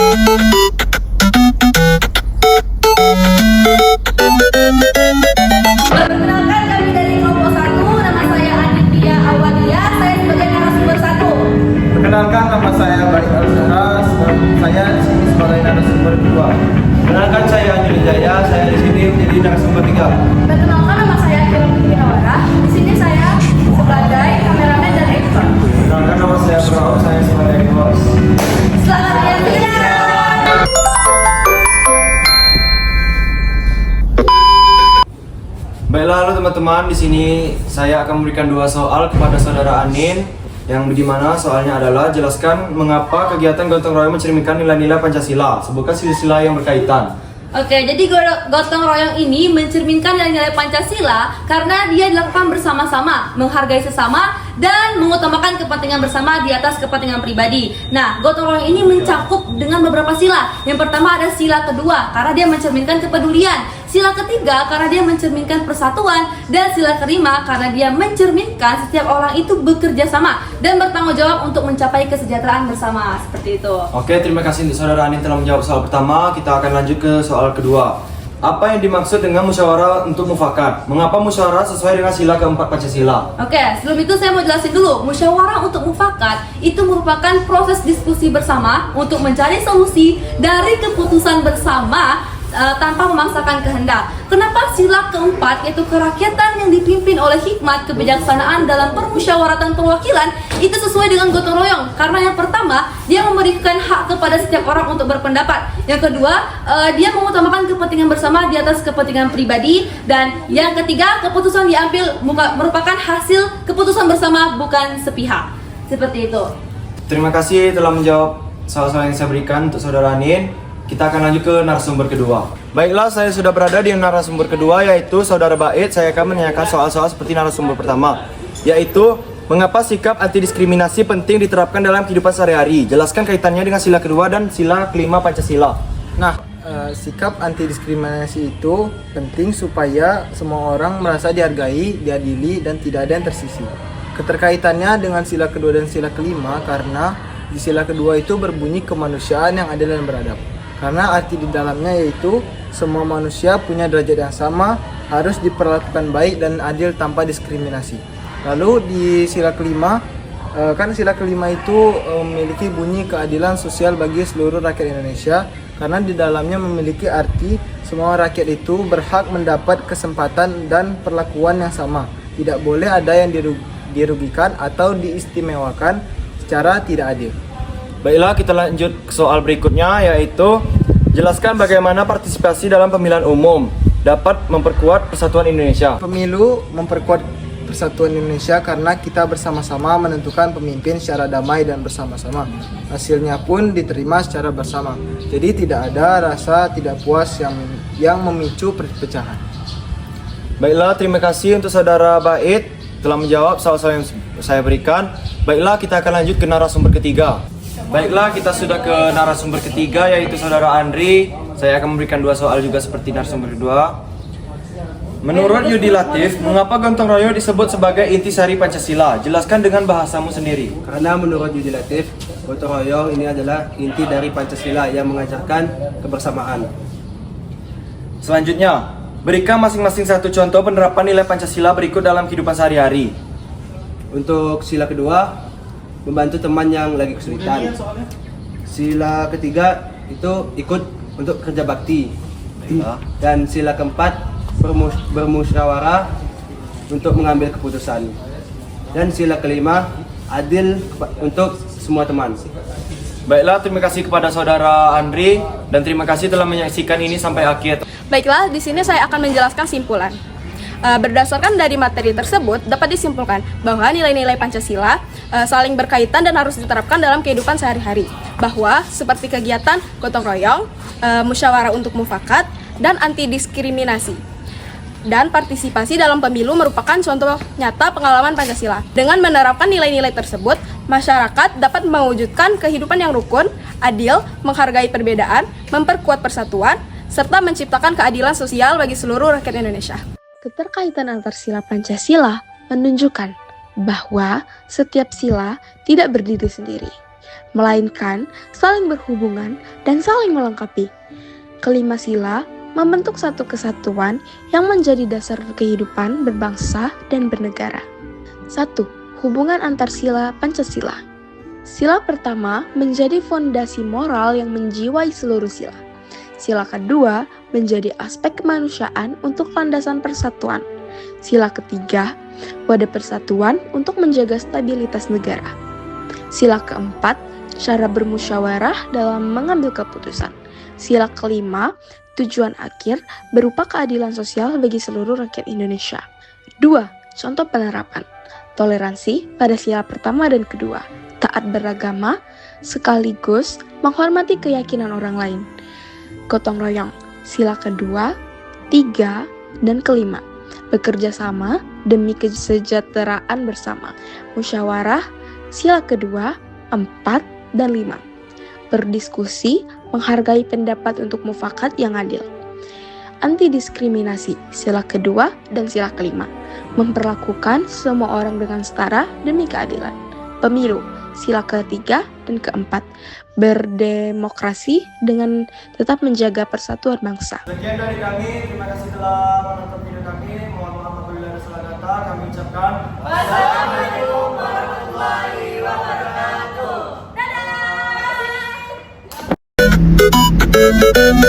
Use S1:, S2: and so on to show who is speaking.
S1: Perkenalkan kami dari kelompok 1, nama saya Aditya Awalia, saya sebagai narasumber 1.
S2: Perkenalkan, nama saya Baik Alsara, saya di sini sebagai narasumber 2. Perkenalkan, saya Anjali Jaya, saya di sini menjadi narasumber 3.
S1: Perkenalkan, nama saya Kira Putri Nawara, di sini saya sebagai kameramen dan editor.
S2: Perkenalkan, nama saya Bro, saya sebagai host.
S1: Selamat menyaksikan.
S2: Baiklah, halo teman-teman, di sini saya akan memberikan 2 soal kepada saudara Anin, yang dimana soalnya adalah jelaskan mengapa kegiatan gotong royong mencerminkan nilai-nilai Pancasila. Sebutkan sila-sila yang berkaitan.
S1: Oke, jadi gotong royong ini mencerminkan nilai-nilai Pancasila karena dia dilakukan bersama-sama, menghargai sesama, dan mengutamakan kepentingan bersama di atas kepentingan pribadi. Nah, gotong royong ini mencakup dengan beberapa sila. Yang pertama ada sila kedua, karena dia mencerminkan kepedulian. Sila ketiga, karena dia mencerminkan persatuan. Dan sila kelima, karena dia mencerminkan setiap orang itu bekerja sama dan bertanggung jawab untuk mencapai kesejahteraan bersama. Seperti itu.
S2: Oke, terima kasih untuk saudara Anin telah menjawab soal pertama. Kita akan lanjut ke soal kedua. Apa yang dimaksud dengan musyawarah untuk mufakat? Mengapa musyawarah sesuai dengan sila keempat Pancasila?
S1: Oke, sebelum itu saya mau jelasin dulu. Musyawarah untuk mufakat itu merupakan proses diskusi bersama untuk mencari solusi dari keputusan bersama tanpa memaksakan kehendak. Kenapa sila keempat, yaitu kerakyatan yang dipimpin oleh hikmat kebijaksanaan dalam permusyawaratan perwakilan, itu sesuai dengan gotong royong? Karena yang pertama, dia memberikan hak kepada setiap orang untuk berpendapat. Yang kedua, dia mengutamakan kepentingan bersama di atas kepentingan pribadi. Dan yang ketiga, keputusan diambil merupakan hasil keputusan bersama, bukan sepihak. Seperti itu.
S2: Terima kasih telah menjawab soal-soal yang saya berikan untuk saudara Anin. Kita akan lanjut ke narasumber kedua. Baiklah, saya sudah berada di narasumber kedua, yaitu saudara Bait. Saya akan menanyakan soal-soal seperti narasumber pertama, yaitu mengapa sikap anti diskriminasi penting diterapkan dalam kehidupan sehari-hari. Jelaskan kaitannya dengan sila kedua dan sila kelima Pancasila.
S3: Nah, sikap anti diskriminasi itu penting supaya semua orang merasa dihargai, diadili, dan tidak ada yang tersisih. Keterkaitannya dengan sila kedua dan sila kelima karena di sila kedua itu berbunyi kemanusiaan yang adil dan beradab. Karena arti di dalamnya yaitu semua manusia punya derajat yang sama, harus diperlakukan baik dan adil tanpa diskriminasi. Lalu di sila kelima, kan sila kelima itu memiliki bunyi keadilan sosial bagi seluruh rakyat Indonesia. Karena di dalamnya memiliki arti semua rakyat itu berhak mendapat kesempatan dan perlakuan yang sama. Tidak boleh ada yang dirugikan atau diistimewakan secara tidak adil.
S2: Baiklah, kita lanjut ke soal berikutnya, yaitu jelaskan bagaimana partisipasi dalam pemilihan umum dapat memperkuat persatuan Indonesia.
S3: Pemilu memperkuat persatuan Indonesia karena kita bersama-sama menentukan pemimpin secara damai dan bersama-sama. Hasilnya pun diterima secara bersama. Jadi tidak ada rasa tidak puas yang memicu perpecahan.
S2: Baiklah, terima kasih untuk saudara Bait telah menjawab soal-soal yang saya berikan. Baiklah, kita akan lanjut ke narasumber ketiga. Baiklah, kita sudah ke narasumber ketiga, yaitu saudara Andri. Saya akan memberikan 2 soal juga seperti narasumber kedua. Menurut Yudi Latif, mengapa gotong royong disebut sebagai intisari Pancasila? Jelaskan dengan bahasamu sendiri.
S4: Karena menurut Yudi Latif, gotong royong ini adalah inti dari Pancasila yang mengajarkan kebersamaan.
S2: Selanjutnya, berikan masing-masing satu contoh penerapan nilai Pancasila berikut dalam kehidupan sehari-hari.
S4: Untuk sila kedua, membantu teman yang lagi kesulitan. Sila ketiga itu ikut untuk kerja bakti. Dan sila keempat, bermusyawarah untuk mengambil keputusan. Dan sila kelima, adil untuk semua teman.
S2: Baiklah, terima kasih kepada saudara Andri dan terima kasih telah menyaksikan ini sampai akhir.
S5: Baiklah, di sini saya akan menjelaskan simpulan. Berdasarkan dari materi tersebut, dapat disimpulkan bahwa nilai-nilai Pancasila saling berkaitan dan harus diterapkan dalam kehidupan sehari-hari. Bahwa seperti kegiatan gotong royong, musyawarah untuk mufakat, dan anti diskriminasi. Dan partisipasi dalam pemilu merupakan contoh nyata pengalaman Pancasila. Dengan menerapkan nilai-nilai tersebut, masyarakat dapat mewujudkan kehidupan yang rukun, adil, menghargai perbedaan, memperkuat persatuan, serta menciptakan keadilan sosial bagi seluruh rakyat Indonesia.
S6: Keterkaitan antar sila Pancasila menunjukkan bahwa setiap sila tidak berdiri sendiri. melainkan saling berhubungan dan saling melengkapi. Kelima sila membentuk satu kesatuan yang menjadi dasar kehidupan berbangsa dan bernegara. 1. Hubungan antar sila Pancasila. Sila pertama menjadi fondasi moral yang menjiwai seluruh sila. Sila kedua menjadi aspek kemanusiaan untuk landasan persatuan. Sila ketiga, wadah persatuan untuk menjaga stabilitas negara. Sila keempat, cara bermusyawarah dalam mengambil keputusan. Sila kelima, tujuan akhir berupa keadilan sosial bagi seluruh rakyat Indonesia. 2. Contoh penerapan. Toleransi pada sila pertama dan kedua. Taat beragama, sekaligus menghormati keyakinan orang lain. Gotong royong, sila kedua, tiga, dan kelima. Bekerja sama demi kesejahteraan bersama. Musyawarah, sila kedua, 4, dan 5. Berdiskusi, menghargai pendapat untuk mufakat yang adil. Anti diskriminasi, sila kedua dan sila kelima. Memperlakukan semua orang dengan setara demi keadilan. Pemilu, sila ketiga dan keempat. Berdemokrasi dengan tetap menjaga persatuan bangsa.
S2: Sekian dari kami, terima kasih telah menonton video kami. Mohon maaf apabila ada salah kata. Kami ucapkan wassalamualaikum warahmatullahi wabarakatuh. Dadah.